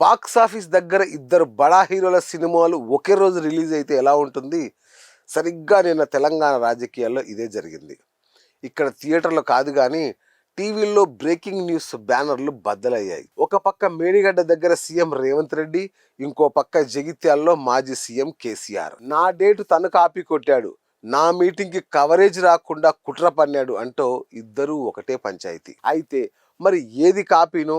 Box office దగ్గర ఇద్దరు బడా హీరోల సినిమాలు ఒకే రోజు రిలీజ్ అయితే ఎలా ఉంటుంది? సరిగ్గా నిన్న తెలంగాణ రాజకీయాల్లో ఇదే జరిగింది. ఇక్కడ థియేటర్లో కాదు కానీ టీవీల్లో బ్రేకింగ్ న్యూస్ బ్యానర్లు బద్దలయ్యాయి. ఒక పక్క మేడిగడ్డ దగ్గర సీఎం రేవంత్ రెడ్డి, ఇంకో పక్క జగిత్యాల్లో మాజీ సీఎం కేసీఆర్. నా డేటు తను కాపీ కొట్టాడు, నా మీటింగ్కి కవరేజ్ రాకుండా కుట్ర పన్నాడు అంటూ ఇద్దరూ ఒకటే పంచాయతీ. అయితే మరి ఏది కాపీనో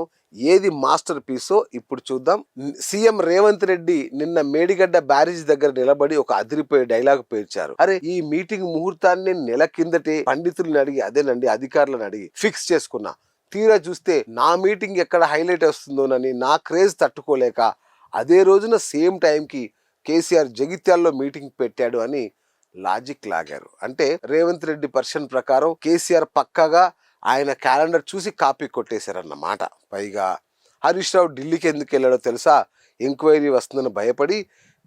ఏది మాస్టర్ పీసో ఇప్పుడు చూద్దాం. సీఎం రేవంత్ రెడ్డి నిన్న మేడిగడ్డ బ్యారేజ్ దగ్గర నిలబడి ఒక అదిరిపోయే డైలాగ్ పేర్చారు. అరే, ఈ మీటింగ్ ముహూర్తాన్ని నెల కిందటే పండితులను అడిగి, అదేనండి అధికారులను అడిగి ఫిక్స్ చేసుకున్నా. తీరా చూస్తే నా మీటింగ్ ఎక్కడ హైలైట్ వస్తుందోనని నా క్రేజ్ తట్టుకోలేక అదే రోజున సేమ్ టైంకి కేసీఆర్ జగిత్యాల్లో మీటింగ్ పెట్టాడు అని లాజిక్ లాగారు. అంటే రేవంత్ రెడ్డి పర్షన్ ప్రకారం కేసీఆర్ పక్కగా ఆయన క్యాలెండర్ చూసి కాపీ కొట్టేశారన్నమాట. పైగా హరీష్ రావు ఢిల్లీకి ఎందుకు వెళ్ళాడో తెలుసా? ఎంక్వైరీ వస్తుందని భయపడి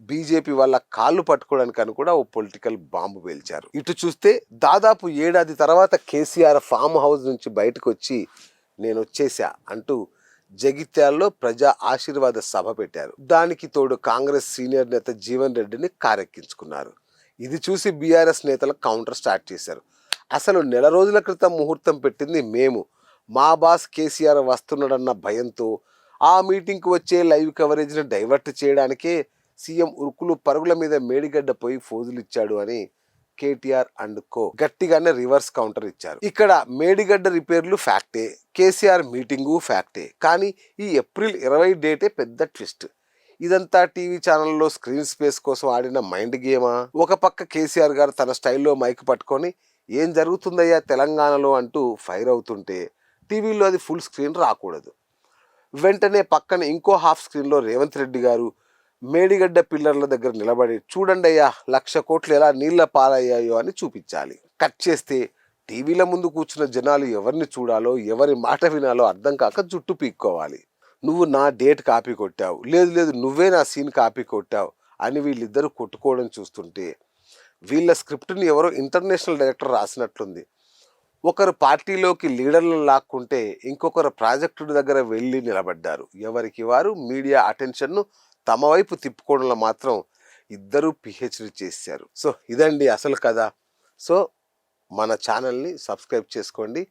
బీజేపీ వాళ్ళ కాళ్ళు పట్టుకోవడానికి అని కూడా ఓ పొలిటికల్ బాంబు పేల్చారు. ఇటు చూస్తే దాదాపు ఏడాది తర్వాత కేసీఆర్ ఫామ్ హౌస్ నుంచి బయటకు వచ్చి నేను వచ్చేసా అంటూ జగిత్యాల్లో ప్రజా ఆశీర్వాద సభ పెట్టారు. దానికి తోడు కాంగ్రెస్ సీనియర్ నేత జీవన్ రెడ్డిని కారెక్కించుకున్నారు. ఇది చూసి బీఆర్ఎస్ నేతలు కౌంటర్ స్టార్ట్ చేశారు. అసలు నెల రోజుల క్రితం ముహూర్తం పెట్టింది మేము, మా బాస్ కేసీఆర్ వస్తున్నాడన్న భయంతో ఆ మీటింగ్కి వచ్చే లైవ్ కవరేజ్ని డైవర్ట్ చేయడానికే సీఎం ఉరుకులు పరుగుల మీద మేడిగడ్డ పోయి ఫోజులు ఇచ్చాడు అని కేటీఆర్ అండ్ కో గట్టిగానే రివర్స్ కౌంటర్ ఇచ్చారు. ఇక్కడ మేడిగడ్డ రిపేర్లు ఫ్యాక్టే, కేసీఆర్ మీటింగు ఫ్యాక్టే, కానీ ఈ ఏప్రిల్ 20 డేటే పెద్ద ట్విస్ట్. ఇదంతా టీవీ ఛానల్లో స్క్రీన్ స్పేస్ కోసం ఆడిన మైండ్ గేమా? ఒక పక్క కేసీఆర్ గారు తన స్టైల్లో మైక్ పట్టుకొని ఏం జరుగుతుందయ్యా తెలంగాణలో అంటూ ఫైర్ అవుతుంటే టీవీలో అది ఫుల్ స్క్రీన్ రాకూడదు. వెంటనే పక్కన ఇంకో హాఫ్ స్క్రీన్లో రేవంత్ రెడ్డి గారు మేడిగడ్డ పిల్లర్ల దగ్గర నిలబడి చూడండి అయ్యా 1,00,000 కోట్లు ఎలా నీళ్ల పాలయ్యాయో అని చూపించాలి. కట్ చేస్తే టీవీల ముందు కూర్చున్న జనాలు ఎవరిని చూడాలో ఎవరి మాట వినాలో అర్థం కాక జుట్టు పీక్కోవాలి. నువ్వు నా డేట్ కాపీ కొట్టావు, లేదు లేదు నువ్వే నా సీన్ కాపీ కొట్టావు అని వీళ్ళిద్దరూ కొట్టుకోవడం చూస్తుంటే వీళ్ళ స్క్రిప్ట్ని ఎవరో ఇంటర్నేషనల్ డైరెక్టర్ రాసినట్లుంది. ఒకరు పార్టీలోకి లీడర్లను లాక్కుంటే ఇంకొకరు ప్రాజెక్టు దగ్గర వెళ్ళి నిలబడ్డారు. ఎవరికి వారు మీడియా అటెన్షన్ను తమ వైపు తిప్పుకోవడంలో మాత్రం ఇద్దరూ పిహెచ్డి చేశారు. సో ఇదండి అసలు కథ. సో మన ఛానల్ని సబ్స్క్రైబ్ చేసుకోండి.